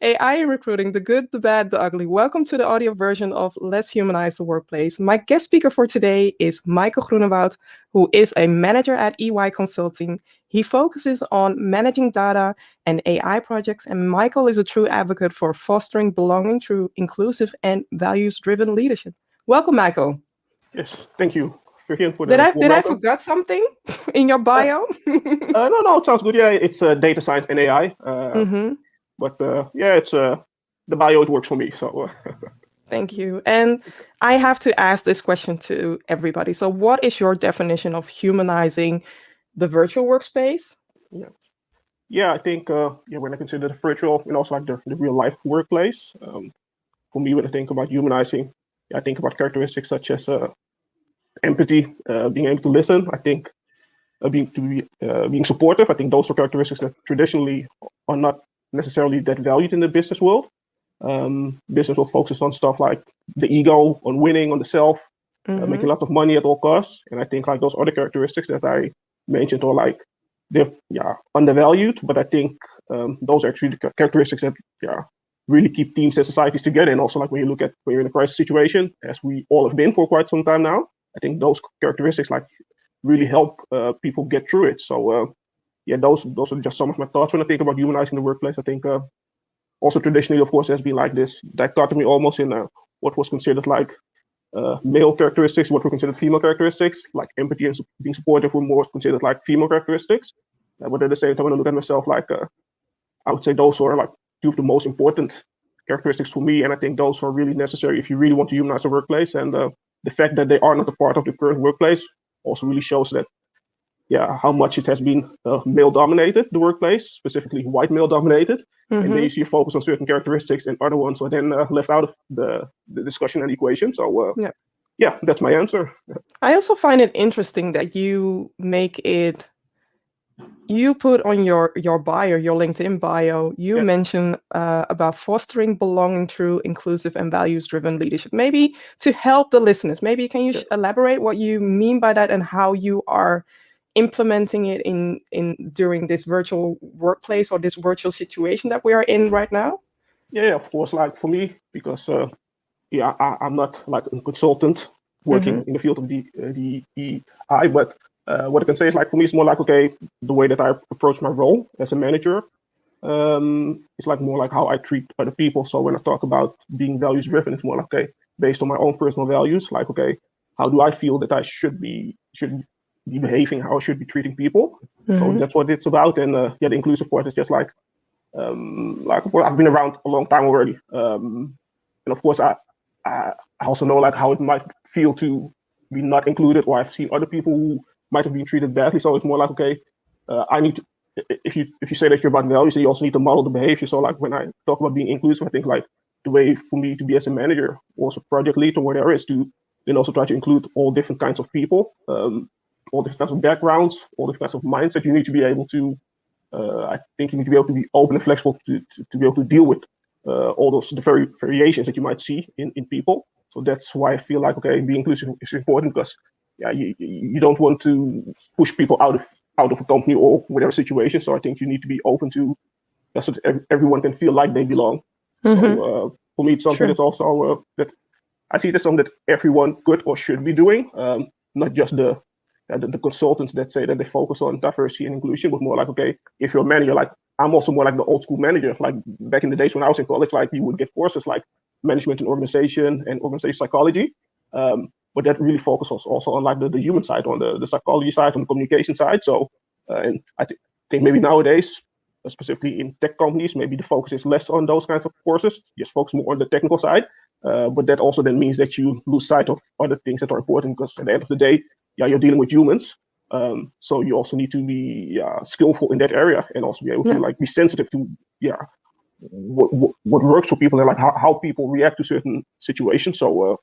AI in recruiting, the good, the bad, the ugly. Welcome to the audio version of Let's Humanize the Workplace. My guest speaker for today is Maikel Groenewoud, who is a manager at EY Consulting. He focuses on managing data and AI projects, and Maikel is a true advocate for fostering belonging through inclusive and values-driven leadership. Welcome, Maikel. Yes, thank you, Vivian, for Did the warm I welcome. forget something in your bio? No, it sounds good. Yeah, it's data science and AI. Mm-hmm. But yeah, it's the bio. It works for me. So Thank you. And I have to ask this question to everybody. So, what is your definition of humanizing the virtual workspace? yeah, I think when I consider the virtual and also like the real life workplace, for me, when I think about humanizing, I think about characteristics such as empathy, being able to listen. I think being supportive. I think those are characteristics that traditionally are not necessarily that valued in the business world. Business will focus on stuff like the ego, on winning, on the self, making lots of money at all costs. And I think like those other characteristics that I mentioned are like they're undervalued. But I think those are actually the characteristics that really keep teams and societies together. And also like when you're in a crisis situation, as we all have been for quite some time now, I think those characteristics like really help people get through it. So those are just some of my thoughts when I think about humanizing the workplace. I think also traditionally, of course, there's been like this dichotomy almost in what was considered like male characteristics, what were considered female characteristics, like empathy and being supportive were more considered like female characteristics. But at the same time, when I look at myself, like I would say those are like two of the most important characteristics for me, and I think those are really necessary if you really want to humanize the workplace. And the fact that they are not a part of the current workplace also really shows that how much it has been male dominated, the workplace, specifically white male dominated. And then you see a focus on certain characteristics and other ones are then left out of the discussion and equation. So that's my answer. I also find it interesting that you put on your bio, your LinkedIn bio, you mention about fostering belonging through inclusive and values-driven leadership. Maybe to help the listeners, maybe can you elaborate what you mean by that and how you are implementing it in during this virtual workplace or this virtual situation that we are in right now? Yeah, of course. Like for me, because I'm not like a consultant working in the field of the EI, but what I can say is like for me, it's more like the way that I approach my role as a manager. It's like more like how I treat other people. So when I talk about being values driven, it's more like based on my own personal values. Like how do I feel that I should be behaving, how I should be treating people. So that's what it's about. And the inclusive part is just like well, I've been around a long time already, and of course I also know like how it might feel to be not included, or I've seen other people who might have been treated badly. So it's more like I need to. If you say that you're about values, then you also need to model the behavior. So like when I talk about being inclusive, I think like the way for me to be as a manager, also project lead or whatever, is to then also try to include all different kinds of people, all different kinds of backgrounds, all different kinds of mindset. You need to be able to. I think you need to be able to be open and flexible to be able to deal with all those the variations that you might see in people. So that's why I feel like being inclusive is important, because you don't want to push people out of a company or whatever situation. So I think you need to be open to so that everyone can feel like they belong. So for me, it's something that's also that I see that's something that everyone could or should be doing, not just the consultants that say that they focus on diversity and inclusion, but more like, if you're a manager, like I'm also more like the old school manager. Like back in the days when I was in college, like you would get courses like management and organization psychology. But that really focuses also on like the human side, on the psychology side, on the communication side. So, and I think maybe nowadays, specifically in tech companies, maybe the focus is less on those kinds of courses, just focus more on the technical side. But that also then means that you lose sight of other things that are important, because at the end of the day, you're dealing with humans. So you also need to be skillful in that area, and also be able to like be sensitive to what works for people and like how people react to certain situations. So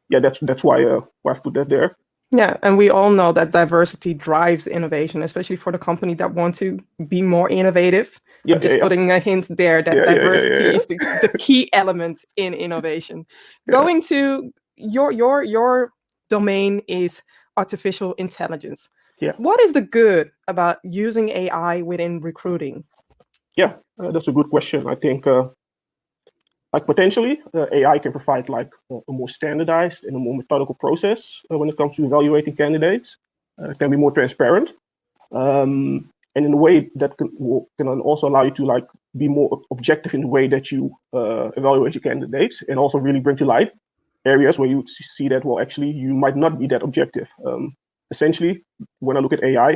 that's why I've put that there. Yeah, and we all know that diversity drives innovation, especially for the company that want to be more innovative. I'm just putting a hint there that diversity is the key element in innovation. Going to your domain is artificial intelligence. What is the good about using AI within recruiting? That's a good question. I think like potentially AI can provide like a more standardized and a more methodical process when it comes to evaluating candidates. It can be more transparent, and in a way that can also allow you to like be more objective in the way that you evaluate your candidates, and also really bring to light areas where you see that, well, actually you might not be that objective. Essentially, when I look at AI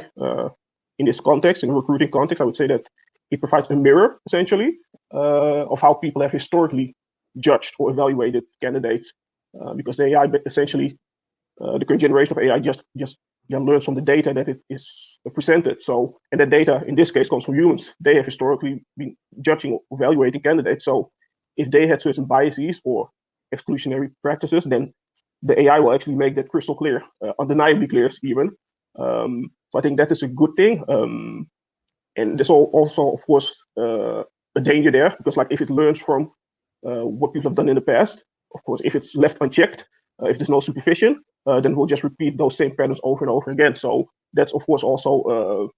in this context, in the recruiting context, I would say that it provides a mirror, essentially, of how people have historically judged or evaluated candidates, because the AI essentially, the current generation of AI just learns from the data that it is presented. So, and that data in this case comes from humans. They have historically been judging or evaluating candidates. So, if they had certain biases or exclusionary practices, then the AI will actually make that crystal clear, undeniably clear even. So I think that is a good thing. And there's also, of course, a danger there, because like if it learns from what people have done in the past, of course, if it's left unchecked, if there's no supervision, then we'll just repeat those same patterns over and over again. So that's of course also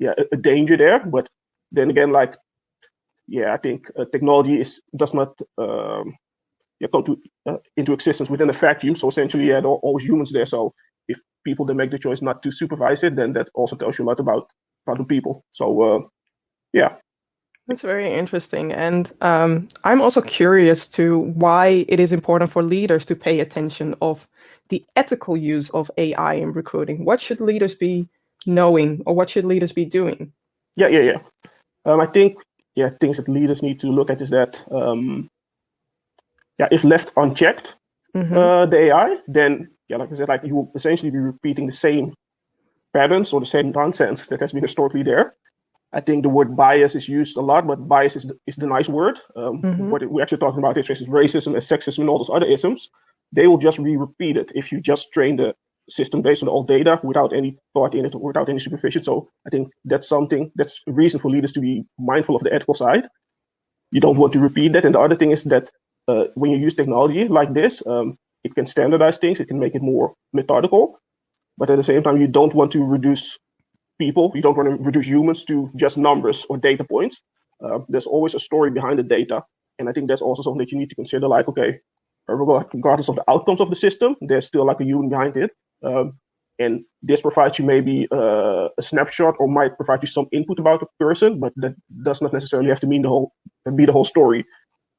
a danger there. But then again, like I think technology does not come into existence within a vacuum. So essentially, there are always humans there. So if people then make the choice not to supervise it, then that also tells you a lot about the people. So That's very interesting. And I'm also curious to why it is important for leaders to pay attention of the ethical use of AI in recruiting. What should leaders be knowing, or what should leaders be doing? I think things that leaders need to look at is that if left unchecked, the AI, then like I said, like you will essentially be repeating the same patterns or the same nonsense that has been historically there. I think the word bias is used a lot, but bias is the nice word. What we're actually talking about is racism and sexism and all those other isms. They will just be repeated if you just train the system based on all data without any thought in it or without any supervision. So I think that's a reason for leaders to be mindful of the ethical side. You don't want to repeat that. And the other thing is that when you use technology like this, it can standardize things, it can make it more methodical. But at the same time, you don't want to reduce people, you don't want to reduce humans to just numbers or data points. There's always a story behind the data. And I think that's also something that you need to consider, like, okay, regardless of the outcomes of the system, there's still like a human behind it. And this provides you maybe a snapshot, or might provide you some input about the person, but that does not necessarily have to be the whole story.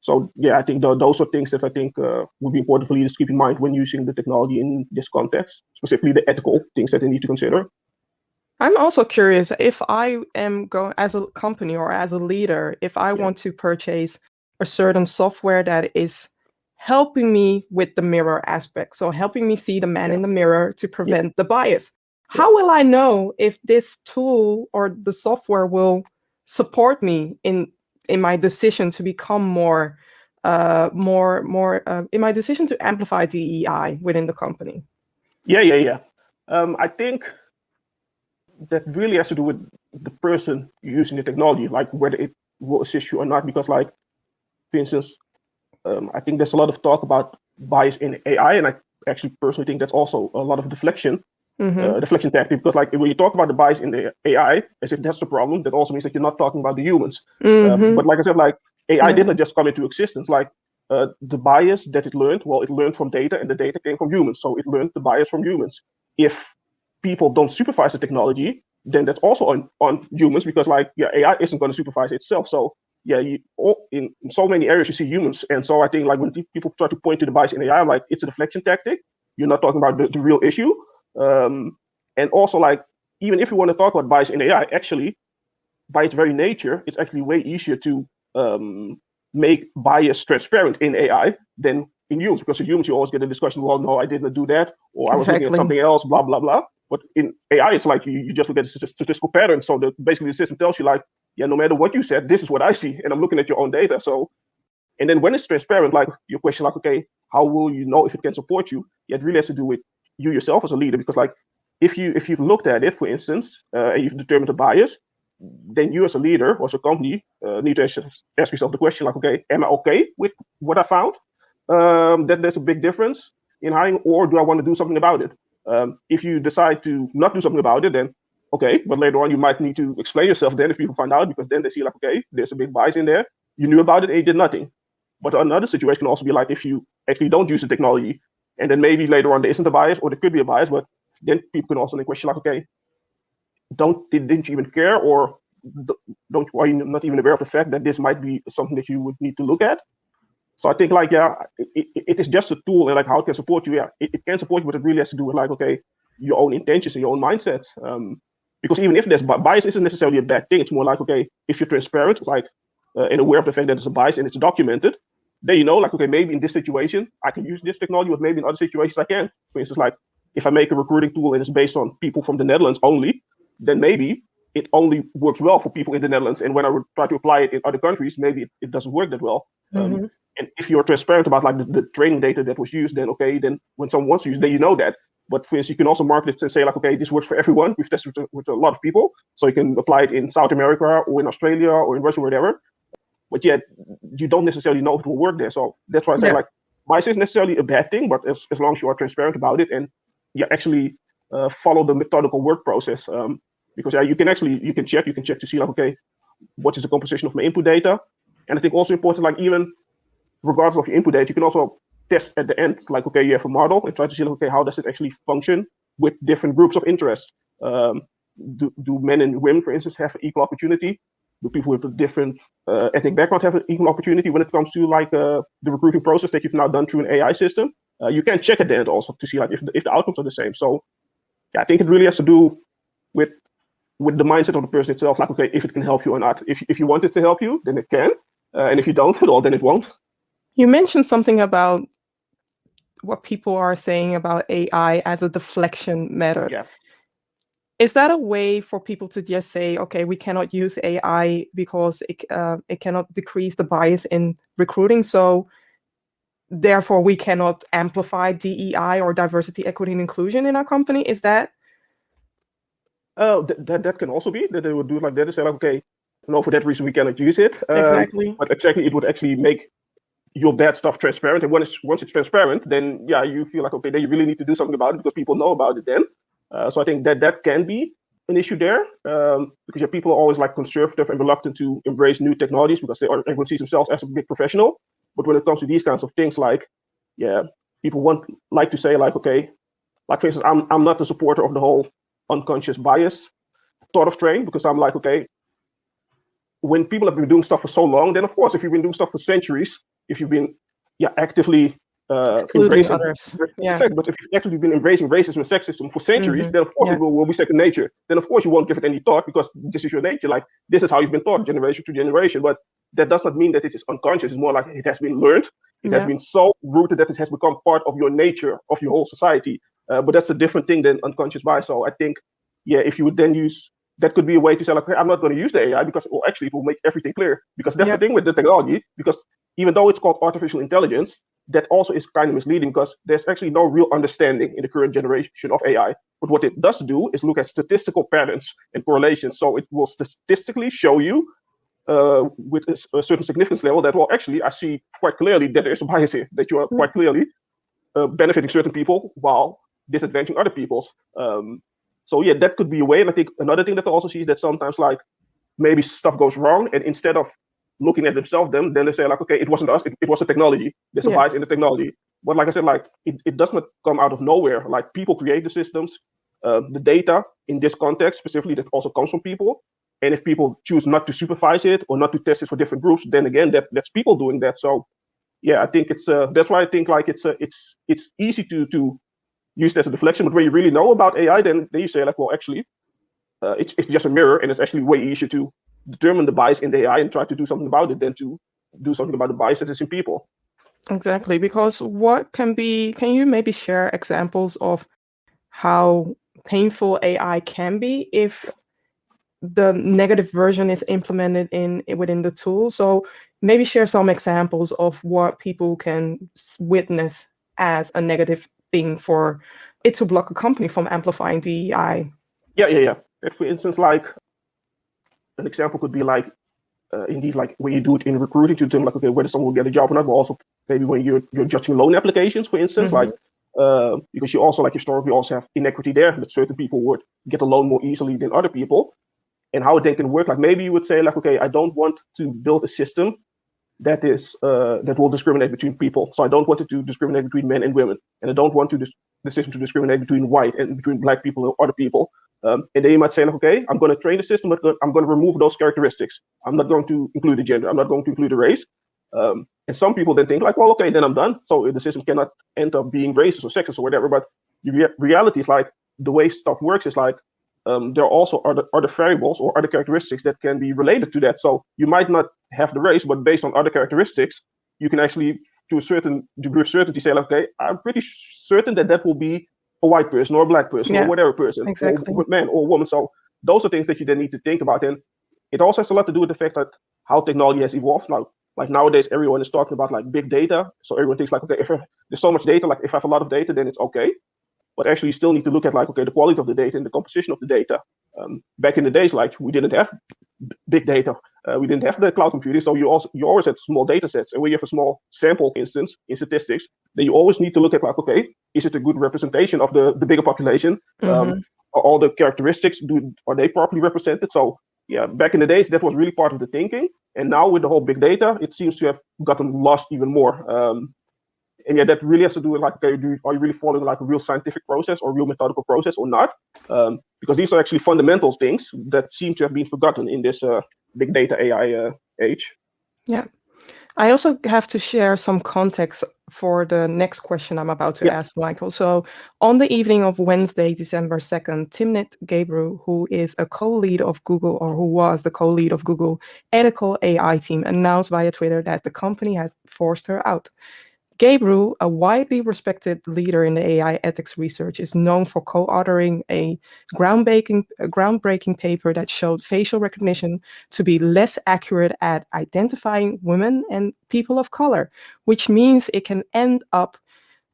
So I think those are things that I think would be important for leaders to keep in mind when using the technology in this context, specifically the ethical things that they need to consider. I'm also curious, if I am going as a company or as a leader, if I want to purchase a certain software that is helping me with the mirror aspect, so helping me see the man in the mirror to prevent the bias. How will I know if this tool or the software will support me in my decision to become more in my decision to amplify DEI within the company? I think that really has to do with the person using the technology, like whether it will assist you or not. Because, like, for instance, I think there's a lot of talk about bias in AI, and I actually personally think that's also a lot of deflection tactic. Because, like, when you talk about the bias in the AI, as if that's the problem, that also means that you're not talking about the humans. But like I said, like, AI didn't just come into existence. Like, the bias that it learned from data, and the data came from humans, so it learned the bias from humans. If people don't supervise the technology, then that's also on humans, because AI isn't going to supervise itself. So in so many areas you see humans, and so I think, like, when people try to point to the bias in AI, I'm like, it's a deflection tactic. You're not talking about the real issue. And also, like, even if you want to talk about bias in AI, actually, by its very nature, it's actually way easier to make bias transparent in AI than in humans, because in humans you always get a discussion, well, no, I didn't do that, or I was looking at something else, blah blah blah. But in AI, it's like you just look at the statistical pattern. So basically the system tells you, like, no matter what you said, this is what I see, and I'm looking at your own data. So, and then when it's transparent, like your question, like, okay, how will you know if it can support you? It really has to do with you yourself as a leader, because, like, if you've looked at it, for instance, and you've determined a bias, then you as a leader or as a company need to ask yourself the question, like, okay, am I okay with what I found? That there's a big difference in hiring, or do I want to do something about it? If you decide to not do something about it, then okay, but later on you might need to explain yourself then if people find out, because then they see, like, okay, there's a big bias in there. You knew about it and you did nothing. But another situation can also be like if you actually don't use the technology, and then maybe later on there isn't a bias, or there could be a bias, but then people can also question like, okay, didn't you even care, or are you not even aware of the fact that this might be something that you would need to look at? So I think like, yeah, it is just a tool, and like how it can support you. Yeah, it can support you, but it really has to do with like, okay, your own intentions and your own mindsets. Because even if there's bias, isn't necessarily a bad thing. It's more like, okay, if you're transparent, like, and aware of the fact that there's a bias and it's documented, then you know, like, okay, maybe in this situation I can use this technology, but maybe in other situations I can't. For instance, like if I make a recruiting tool and it's based on people from the Netherlands only, then maybe it only works well for people in the Netherlands. And when I would try to apply it in other countries, maybe it doesn't work that well. And if you're transparent about like the training data that was used, then okay, then when someone wants to use, then you know that. But for instance, you can also market it and say like, okay, this works for everyone. We've tested with a lot of people, so you can apply it in South America or in Australia or in Russia, or whatever. But yet, you don't necessarily know if it will work there. So that's why I say like, bias isn't necessarily a bad thing, but as long as you are transparent about it and you actually follow the methodical work process, because yeah, you can check to see like, okay, what is the composition of my input data, and I think also important, like even regardless of your input data, you can also test at the end, like, okay, you have a model and try to see, like, okay, how does it actually function with different groups of interest? Do men and women, for instance, have equal opportunity? Do people with a different ethnic background have an equal opportunity when it comes to like the recruiting process that you've now done through an AI system? You can check at the end also to see like if the outcomes are the same. So yeah, I think it really has to do with the mindset of the person itself. Like, okay, if it can help you or not. If you want it to help you, then it can, and if you don't at all, then it won't. You mentioned something about what people are saying about AI as a deflection method. Yeah. Is that a way for people to just say, okay, we cannot use AI because it cannot decrease the bias in recruiting, so therefore we cannot amplify DEI or diversity, equity, and inclusion in our company? Is that? That can also be that they would do it like that and say like, okay, no, for that reason we cannot use it. Exactly. But exactly, it would actually make your bad stuff transparent, and once it's transparent, then yeah, you feel like, okay, then you really need to do something about it because people know about it then. So I think that can be an issue there, because people are always like conservative and reluctant to embrace new technologies because everyone sees themselves as a big professional. But when it comes to these kinds of things, like, yeah, people like to say like, okay, like for instance, I'm not a supporter of the whole unconscious bias thought of train, because I'm like, okay, when people have been doing stuff for so long, then of course, if you've been doing stuff for centuries, if you've been actively excluding others. Yeah. But if you've actually been embracing racism and sexism for centuries, then of course it will be second nature. Then of course you won't give it any thought because this is your nature. Like, this is how you've been taught generation to generation. But that does not mean that it is unconscious. It's more like it has been learned. It has been so rooted that it has become part of your nature, of your whole society. But that's a different thing than unconscious bias. So I think, yeah, if you would then use, that could be a way to say like, hey, I'm not going to use the AI because, well, actually it will make everything clear. Because that's the thing with the technology, because even though it's called artificial intelligence, that also is kind of misleading because there's actually no real understanding in the current generation of AI. But what it does do is look at statistical patterns and correlations. So it will statistically show you with a certain significance level that, well, actually, I see quite clearly that there's a bias here, that you are quite clearly benefiting certain people while disadvantaging other people's. So yeah, that could be a way. And I think another thing that I also see is that sometimes like maybe stuff goes wrong, and instead of looking at themselves, then they say like, okay, it wasn't us, it was the technology. There's a bias in the technology. But like I said, like it does not come out of nowhere. Like, people create the systems, the data in this context specifically, that also comes from people. And if people choose not to supervise it or not to test it for different groups, then again, that's people doing that. So yeah, I think it's that's why I think like it's easy to use it as a deflection. But when you really know about AI, then you say like, well, actually, it's just a mirror, and it's actually way easier to determine the bias in the AI and try to do something about it than to do something about the bias that is in people. Exactly, because can you maybe share examples of how painful AI can be if the negative version is implemented within the tool? So maybe share some examples of what people can witness as a negative thing for it to block a company from amplifying DEI. Yeah. If, for instance, like an example could be like, indeed, like when you do it in recruiting to determine like, okay, whether someone will get a job or not, but also maybe when you're judging loan applications, for instance, like because you also like historically also have inequity there, that certain people would get a loan more easily than other people, and how they can work. Like maybe you would say like, okay, I don't want to build a system that is that will discriminate between people. So I don't want it to discriminate between men and women, and I don't want the system to discriminate between white and between black people and other people. And then you might say, like, okay, I'm going to train the system, but I'm going to remove those characteristics. I'm not going to include the gender. I'm not going to include the race. And some people then think like, well, okay, then I'm done. So the system cannot end up being racist or sexist or whatever. But the reality is like the way stuff works is like there are also other variables or other characteristics that can be related to that. So you might not have the race, but based on other characteristics, you can actually, to a certain degree of certainty, say, like, okay, I'm pretty certain that will be a white person or a black person or whatever person, exactly. or man or woman. So those are things that you then need to think about. And it also has a lot to do with the fact that how technology has evolved. Now, like nowadays, everyone is talking about like big data. So everyone thinks like, okay, if there's so much data, like if I have a lot of data, then it's okay. But actually, you still need to look at like, okay, the quality of the data and the composition of the data. Back in the days, like we didn't have big data, we didn't have the cloud computing, so you always had small data sets. And when you have a small sample, for instance, in statistics, then you always need to look at like, okay, is it a good representation of the bigger population? Are all the characteristics, are they properly represented? So yeah, back in the days, that was really part of the thinking. And now with the whole big data, it seems to have gotten lost even more. And yeah, that really has to do with like, okay, are you really following like a real scientific process or real methodical process or not? Because these are actually fundamental things that seem to have been forgotten in this big data AI age. Yeah. I also have to share some context for the next question I'm about to ask Maikel. So on the evening of Wednesday, December 2nd, Timnit Gebru, who is a co-lead of Google, or who was the co-lead of Google ethical AI team, announced via Twitter that the company has forced her out. Gebru, a widely respected leader in the AI ethics research, is known for co-authoring a groundbreaking paper that showed facial recognition to be less accurate at identifying women and people of color, which means it can end up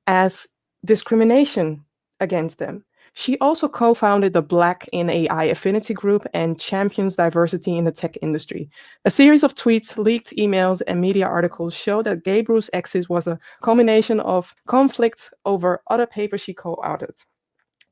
as discrimination against them. She also co-founded the Black in AI Affinity Group and champions diversity in the tech industry. A series of tweets, leaked emails, and media articles show that Gebru's exit was a culmination of conflict over other papers she co-authored.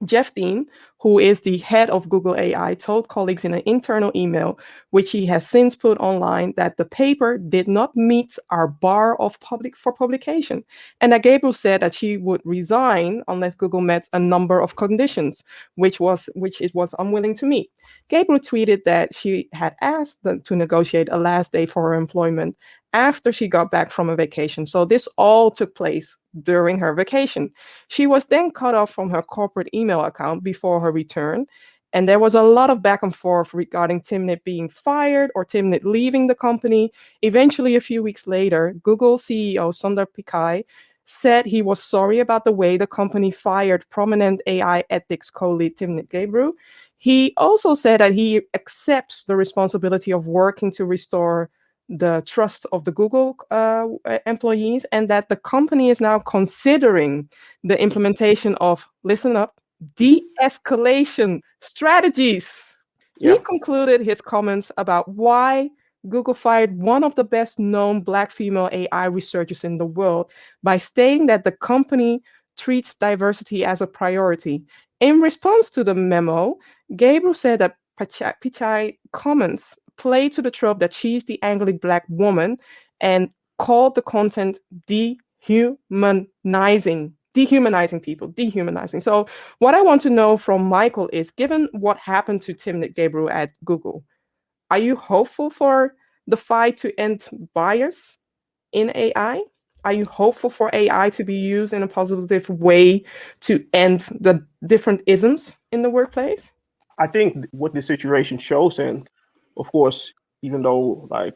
Jeff Dean, who is the head of Google AI, told colleagues in an internal email, which he has since put online, that the paper did not meet our bar of for publication, and that Gabriel said that she would resign unless Google met a number of conditions, which it was unwilling to meet. Gabriel tweeted that she had asked to negotiate a last day for her employment after she got back from a vacation. So this all took place during her vacation. She was then cut off from her corporate email account before her return. And there was a lot of back and forth regarding Timnit being fired or Timnit leaving the company. Eventually, a few weeks later, Google CEO Sundar Pichai said he was sorry about the way the company fired prominent AI ethics co-lead Timnit Gebru. He also said that he accepts the responsibility of working to restore the trust of the Google employees, and that the company is now considering the implementation of, listen up, de-escalation strategies. He concluded his comments about why Google fired one of the best known Black female AI researchers in the world by stating that the company treats diversity as a priority. In response to the memo, Gabriel said that Pichai comments play to the trope that she's the angry Black woman and called the content dehumanizing people, dehumanizing. So what I want to know from Maikel is, given what happened to Timnit Gebru at Google, are you hopeful for the fight to end bias in AI? Are you hopeful for AI to be used in a positive way to end the different isms in the workplace? I think what the situation shows, and of course, even though like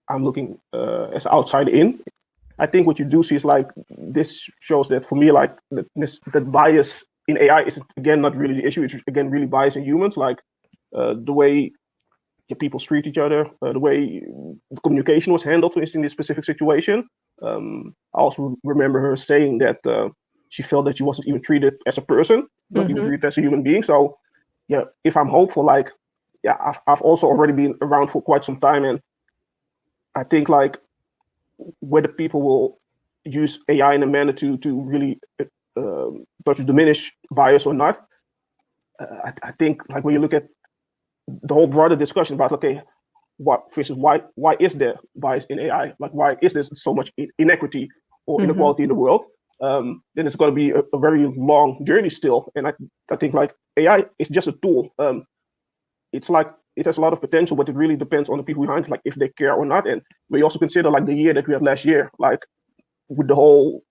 I'm looking as outside in, I think what you do see is like this shows that for me, like that bias in AI is again not really the issue. It's again really bias in humans, like the way people treat each other, the way the communication was handled, for instance, in this specific situation. I also remember her saying that she felt that she wasn't even treated as a person, not even treated as a human being. So yeah, if I'm hopeful, like, yeah, I've also already been around for quite some time, and I think like whether people will use AI in a manner to really to diminish bias or not, I think like when you look at the whole broader discussion about, okay, what, for instance, why is there bias in AI? Like, why is there so much inequity or inequality in the world? Then it's going to be a very long journey still. And I think like AI is just a tool. It's like it has a lot of potential, but it really depends on the people behind, like if they care or not. And we also consider like the year that we had last year, like with the whole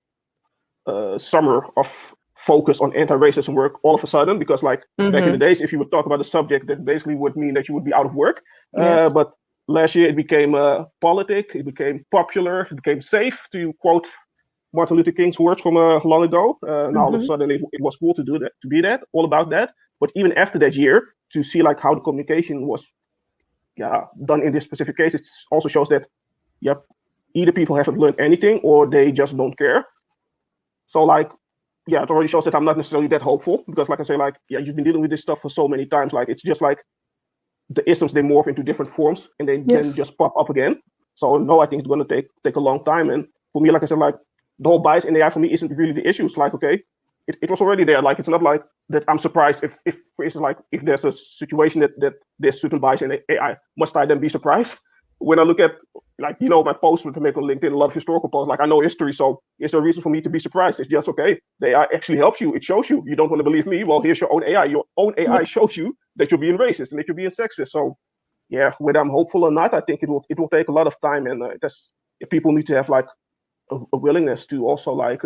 summer of focus on anti-racism work all of a sudden, because like back in the days, if you would talk about the subject, that basically would mean that you would be out of work. Yes. But last year it became politic, it became popular, it became safe, to quote Martin Luther King's words from long ago. Now all of a sudden it was cool to do that, to be that, all about that. But even after that year, to see like how the communication was done in this specific case, it also shows that either people haven't learned anything or they just don't care. So like, yeah, it already shows that I'm not necessarily that hopeful, because like I say, like, yeah, you've been dealing with this stuff for so many times. Like, it's just like the isms, they morph into different forms and they then just pop up again. So no, I think it's going to take a long time. And for me, like I said, like the whole bias in AI for me isn't really the issue. It's like, okay, it was already there. Like, it's not like that I'm surprised if for instance, like if there's a situation that there's certain bias in AI, must I then be surprised? When I look at, like, you know, my posts to make on LinkedIn, a lot of historical posts, like I know history, so is there a reason for me to be surprised? It's just, okay, the AI actually helps you. It shows you. You don't want to believe me? Well, here's your own AI. Your own AI shows you that you're being racist and that you're being sexist. So, yeah, whether I'm hopeful or not, I think it will take a lot of time, and people need to have like a willingness to also like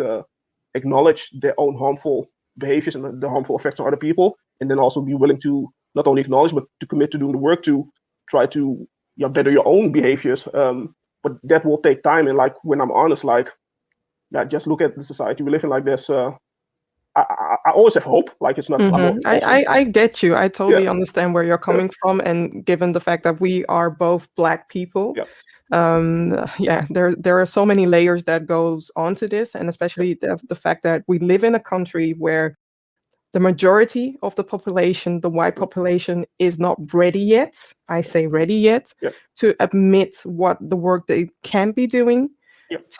acknowledge their own harmful behaviors and the harmful effects on other people, and then also be willing to not only acknowledge but to commit to doing the work to try to better your own behaviors. But that will take time. And like, when I'm honest, like, just look at the society we live in. Like, there's I always have hope. Like, it's not. I get you. I totally understand where you're coming from, and given the fact that we are both Black people, there are so many layers that goes onto this, and especially the fact that we live in a country where the majority of the population, the white population, is not ready yet. I say ready yet to admit what the work they can be doing,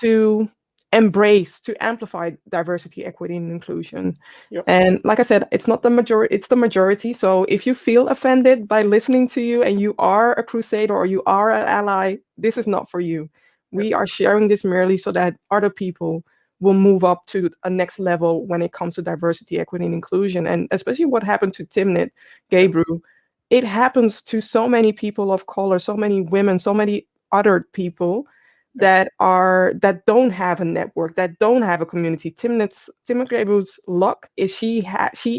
to embrace, to amplify diversity, equity, and inclusion. And like I said, it's not the majority, it's the majority. So if you feel offended by listening to you and you are a crusader or you are an ally, this is not for you. We are sharing this merely so that other people will move up to a next level when it comes to diversity, equity, and inclusion. And especially what happened to Timnit, Gabriel, it happens to so many people of color, so many women, so many other people that don't have a network, that don't have a community. Timnit Gabriel's luck is she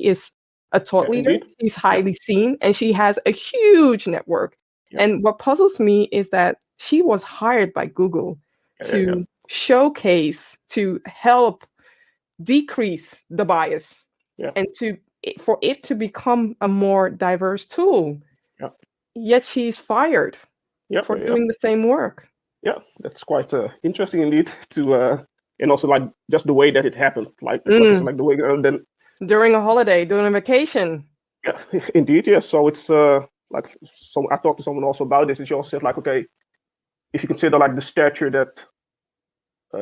is a thought leader. Indeed. She's highly seen, and she has a huge network. And what puzzles me is that she was hired by Google to showcase, to help decrease the bias, and for it to become a more diverse tool. Yet she's fired for doing the same work. Yeah, that's quite interesting indeed. And also like just the way that it happened, like like the way then during a holiday, during a vacation. Yeah, indeed. Yeah. So it's like, so I talked to someone also about this, and she also said like, okay, if you consider like the stature that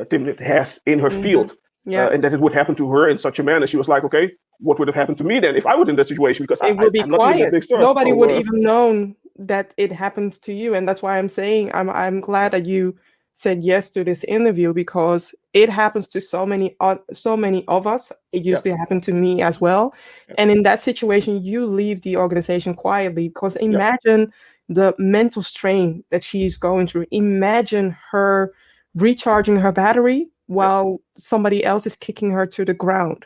Timnit has in her field, and that it would happen to her in such a manner, she was like, okay, what would have happened to me then if I was in that situation? Because it would be I'm quiet. not even a big star. Nobody would even known that it happened to you, and that's why I'm saying I'm glad that you said yes to this interview, because it happens to so many of us. It used to happen to me as well. And in that situation, you leave the organization quietly, because imagine the mental strain that she's going through. Imagine her recharging her battery while somebody else is kicking her to the ground.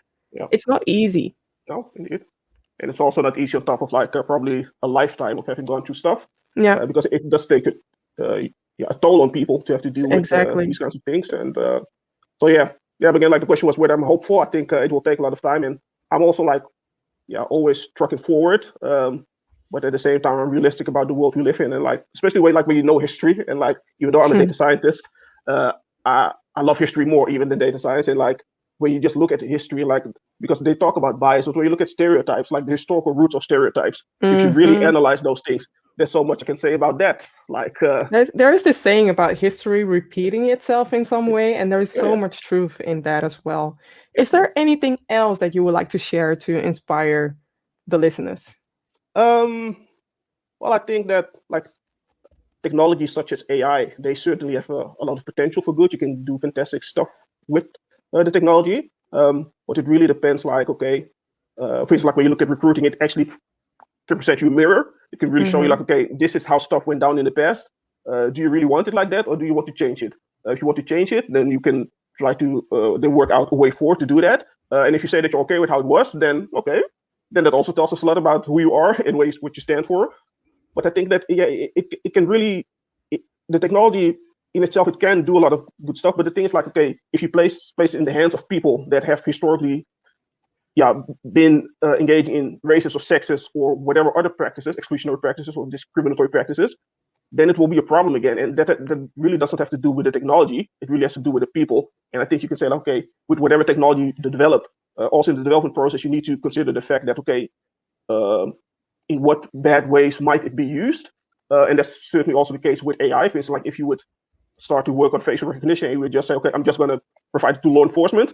It's not easy. No, indeed. And it's also not easy on top of like probably a lifetime of having gone through stuff. Because it does take a toll on people to have to deal with these kinds of things. And but again, like the question was whether I'm hopeful. I think it will take a lot of time, and I'm also like, always trucking forward. But at the same time, I'm realistic about the world we live in, and like, especially when you know history, and like, even though I'm a data scientist, I love history more even than data science. And like, when you just look at the history, like, because they talk about bias, but when you look at stereotypes, like the historical roots of stereotypes, if you really analyze those things, there's so much I can say about that. Like, there is this saying about history repeating itself in some way, and there is so much truth in that as well. Is there anything else that you would like to share to inspire the listeners? Well, I think that like technologies such as AI, they certainly have a lot of potential for good. You can do fantastic stuff with the technology. But it really depends, like, okay, for instance, like when you look at recruiting, it actually can present you a mirror. It can really show you, like, okay, this is how stuff went down in the past. Do you really want it like that, or do you want to change it? If you want to change it, then you can try to then work out a way forward to do that. And if you say that you're okay with how it was, then okay, then that also tells us a lot about who you are and what you stand for. But I think that it can really, the technology in itself, it can do a lot of good stuff. But the thing is, like, okay, if you place it in the hands of people that have historically been engaged in racist or sexist or whatever other practices, exclusionary practices or discriminatory practices, then it will be a problem again. And that really doesn't have to do with the technology. It really has to do with the people. And I think you can say, like, okay, with whatever technology you develop, also in the development process, you need to consider the fact that, okay, in what bad ways might it be used? And that's certainly also the case with AI. For instance, like if you would start to work on facial recognition, you would just say, okay, I'm just going to provide it to law enforcement.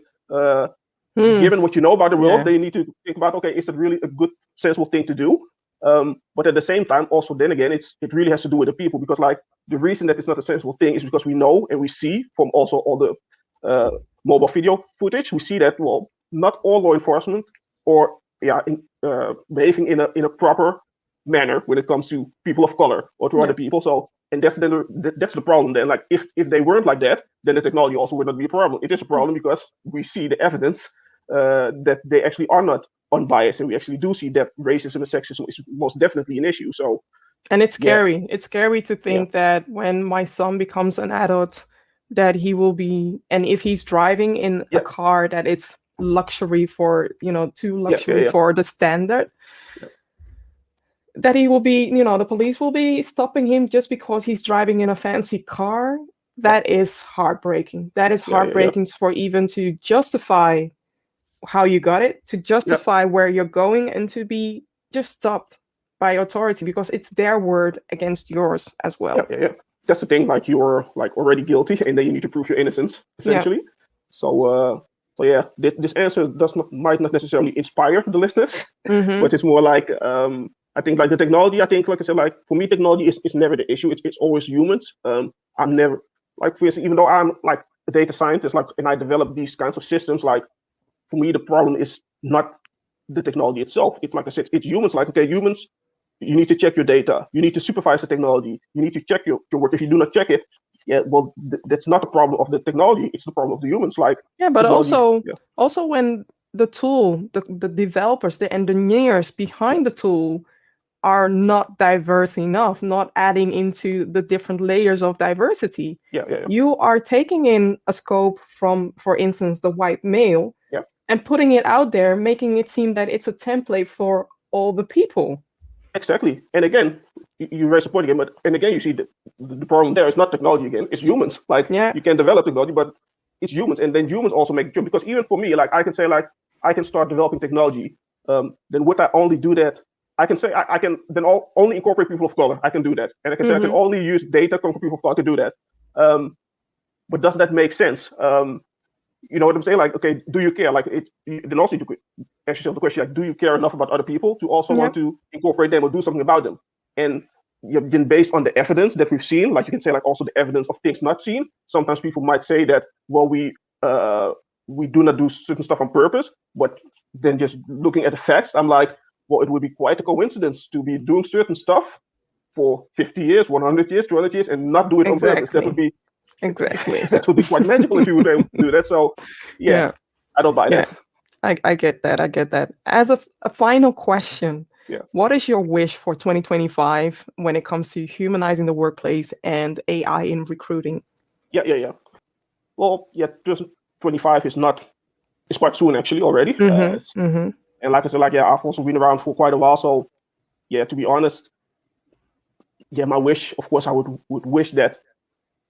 Given what you know about the world, they need to think about, okay, is it really a good, sensible thing to do? But at the same time, also then again, it really has to do with the people, because like the reason that it's not a sensible thing is because we know and we see from also all the mobile video footage, we see that, well, not all law enforcement or behaving in a proper manner when it comes to people of color or to other people. So, and that's the problem then. Like if they weren't like that, then the technology also would not be a problem. It is a problem because we see the evidence that they actually are not unbiased, and we actually do see that racism and sexism is most definitely an issue. So, and it's scary. It's scary to think that when my son becomes an adult, that he will be, and if he's driving in a car that it's luxury for, too luxury for the standard, that he will be, the police will be stopping him just because he's driving in a fancy car. That is heartbreaking. That is heartbreaking for even to justify how you got it, to justify where you're going, and to be just stopped by authority because it's their word against yours as well. That's the thing. Like you're like already guilty, and then you need to prove your innocence essentially. So this answer might not necessarily inspire the listeners, but it's more like I think like the technology. I think, like I said, like for me, technology is never the issue. It's always humans. I'm never, like, for instance, even though I'm like a data scientist, like, and I develop these kinds of systems, like for me the problem is not the technology itself. It's like I said, it's humans. Like, okay, humans, you need to check your data. You need to supervise the technology. You need to check your work. If you do not check it, that's not the problem of the technology. It's the problem of the humans. Like, but also when the tool, the developers, the engineers behind the tool are not diverse enough, not adding into the different layers of diversity. You are taking in a scope from, for instance, the white male, and putting it out there, making it seem that it's a template for all the people. Exactly. And again, you raise the point again, and again, you see the problem there is not technology again, it's humans. Like, you can develop technology, but it's humans. And then humans also make it true. Because even for me, like, I can say, like, I can start developing technology. Then would I only do that? I can say I can then only incorporate people of color. I can do that. And I can say I can only use data from people of color to do that. But does that make sense? You know what I'm saying? Like, okay, do you care? Like, then also you could ask yourself the question, like, do you care enough about other people to also want to incorporate them or do something about them? And then based on the evidence that we've seen, like you can say, like, also the evidence of things not seen, sometimes people might say that, well, we do not do certain stuff on purpose. But then just looking at the facts, I'm like, well, it would be quite a coincidence to be doing certain stuff for 50 years, 100 years, 200 years, and not do it on purpose. That would be that would be quite magical if you would be able to do that. So I don't buy that. I get that. I get that. As a final question, what is your wish for 2025 when it comes to humanizing the workplace and AI in recruiting? Well, 2025 is quite soon actually already. And like I said, like, I've also been around for quite a while. So to be honest, my wish, of course, I would wish that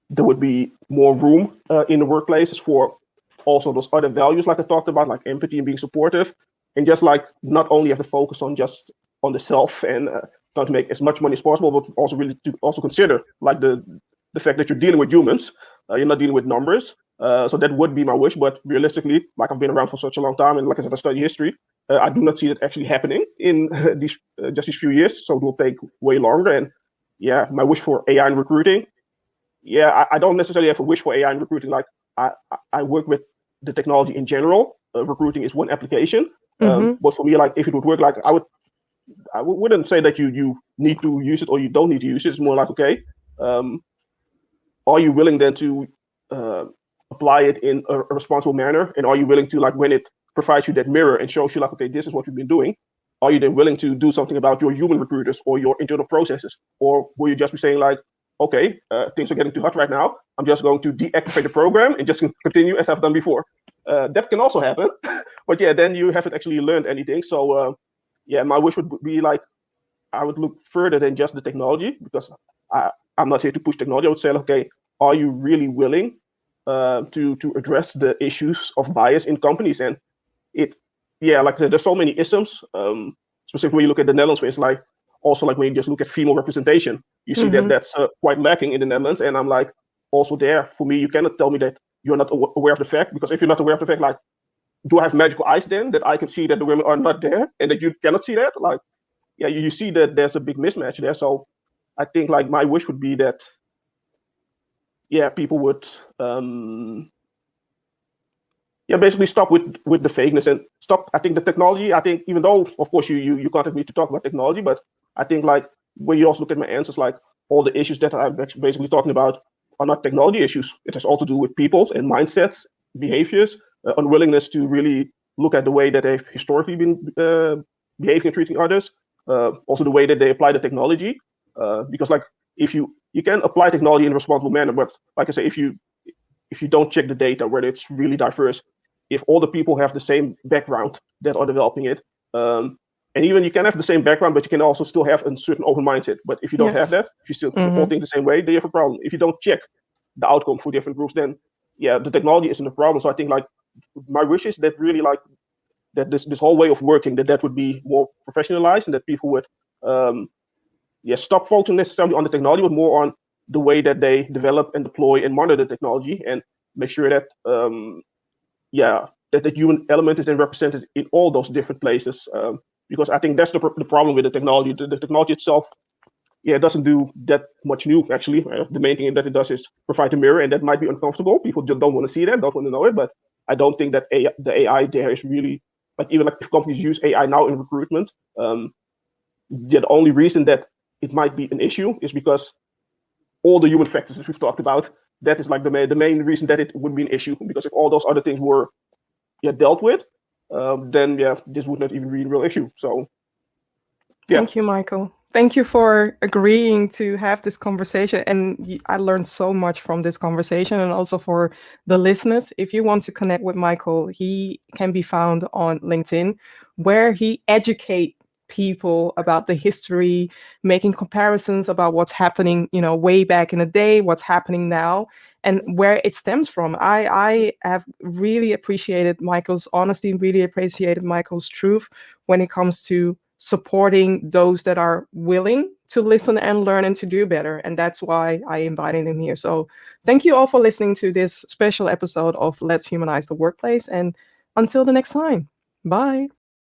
there would be more room in the workplaces for also those other values, like I talked about, like empathy and being supportive, and just like not only have to focus on the self and trying to make as much money as possible, but also really to also consider like the fact that you're dealing with humans, you're not dealing with numbers. So that would be my wish, but realistically, like, I've been around for such a long time, and like I said, I study history. I do not see that actually happening in these few years. So it will take way longer. And yeah, my wish for AI in recruiting. Yeah, I don't necessarily have a wish for AI in recruiting. Like I work with the technology in general. Recruiting is one application. Mm-hmm. But for me, like if it would work, like wouldn't say that you need to use it or you don't need to use it. It's more like, okay, um, are you willing then to uh, apply it in a responsible manner, and are you willing to, like, when it provides you that mirror and shows you like, okay, this is what you've been doing, are you then willing to do something about your human recruiters or your internal processes, or will you just be saying like, okay, things are getting too hot right now, I'm just going to deactivate the program and just continue as I've done before. That can also happen. But yeah, then you haven't actually learned anything. So yeah, my wish would be like, I would look further than just the technology, because I, I'm not here to push technology. I would say, okay, are you really willing to address the issues of bias in companies? And it, yeah, like I said, there's so many isms. Specifically, when you look at the Netherlands, where it's like, also like when you just look at female representation, you see that Mm-hmm. that's quite lacking in the Netherlands. And I'm like, also there, for me, you cannot tell me that you're not aware of the fact, because if you're not aware of the fact, like, do I have magical eyes then that I can see that the women are not there and that you cannot see that? Like, yeah, you see that there's a big mismatch there. So I think like my wish would be that, yeah, people would yeah, basically stop with the fakeness and stop. I think the technology, I think, even though of course you contacted me to talk about technology, but I think like when you also look at my answers, like all the issues that I'm basically talking about are not technology issues. It has all to do with people and mindsets, behaviors, unwillingness to really look at the way that they've historically been behaving and treating others. Also the way that they apply the technology, because like if you can apply technology in a responsible manner, but like I say, if you don't check the data, whether it's really diverse, if all the people have the same background that are developing it, and even you can have the same background, but you can also still have a certain open mindset. But if you don't have Yes. that, if you still all Mm-hmm. think the same way, then you have a problem. If you don't check the outcome for different groups, then yeah, the technology isn't a problem. So I think like my wish is that really like that this whole way of working, that would be more professionalized, and that people would yeah, stop focusing necessarily on the technology, but more on the way that they develop and deploy and monitor the technology, and make sure that yeah, that the human element is then represented in all those different places. Because I think that's the problem with the technology. The technology itself, yeah, it doesn't do that much new actually. The main thing that it does is provide a mirror, and that might be uncomfortable. People just don't want to see that, don't want to know it. But I don't think that the AI there is really, like, even like if companies use AI now in recruitment, yeah, the only reason that it might be an issue is because all the human factors that we've talked about, that is like the main reason that it would be an issue. Because if all those other things were, yeah, dealt with, then yeah, this would not even be a real issue. So yeah. Thank you, Maikel. Thank you for agreeing to have this conversation. And I learned so much from this conversation, and also for the listeners. If you want to connect with Maikel, he can be found on LinkedIn, where he educates people about the history, making comparisons about what's happening, way back in the day, what's happening now, and where it stems from. I have really appreciated Maikel's honesty, really appreciated Maikel's truth when it comes to supporting those that are willing to listen and learn and to do better. And that's why I invited him here. So thank you all for listening to this special episode of Let's Humanize the Workplace. And until the next time, bye.